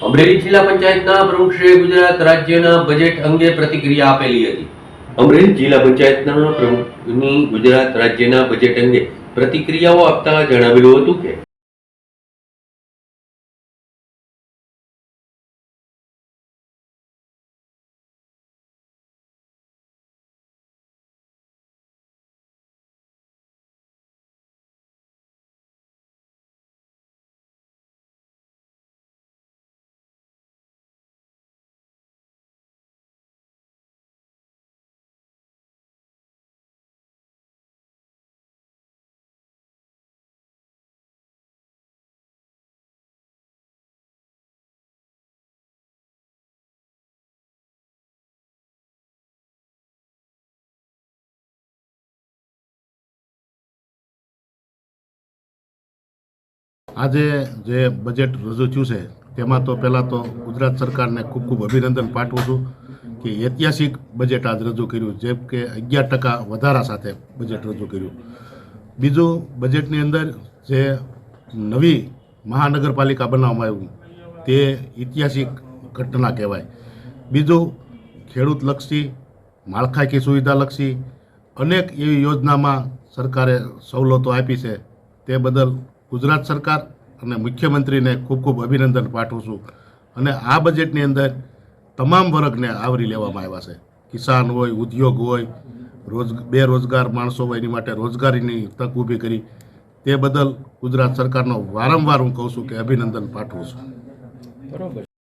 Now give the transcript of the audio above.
અમરેલી જિલ્લા પંચાયતના પ્રમુખશ્રીએ ગુજરાત રાજ્યના બજેટ અંગે પ્રતિક્રિયા આપેલી હતી। અમરેલી જિલ્લા પંચાયતના પ્રમુખની ગુજરાત રાજ્યના બજેટ અંગે પ્રતિક્રિયાઓ આપતા જણાવ્યું હતું કે આજે જે બજેટ રજૂ થયું છે તેમાં તો પહેલાં તો ગુજરાત સરકારને ખૂબ ખૂબ અભિનંદન પાઠવું છું કે ઐતિહાસિક બજેટ આજ રજૂ કર્યું, જેમ કે 11% વધારા સાથે બજેટ રજૂ કર્યું। બીજું, બજેટની અંદર જે નવી મહાનગરપાલિકા બનાવવામાં આવ્યું તે ઐતિહાસિક ઘટના કહેવાય। બીજું, ખેડૂતલક્ષી, માળખાકીય સુવિધાલક્ષી અનેક એવી યોજનામાં સરકારે સવલતો આપી છે, તે બદલ ગુજરાત સરકાર અને મુખ્યમંત્રીને ખૂબ ખૂબ અભિનંદન પાઠવું છું। અને આ બજેટની અંદર તમામ વર્ગને આવરી લેવામાં આવ્યા છે। કિસાન હોય, ઉદ્યોગ હોય, બેરોજગાર માણસો હોય, એની માટે રોજગારીની તક ઊભી કરી, તે બદલ ગુજરાત સરકારનો વારંવાર હું કહું છું કે અભિનંદન પાઠવું છું। બરોબર।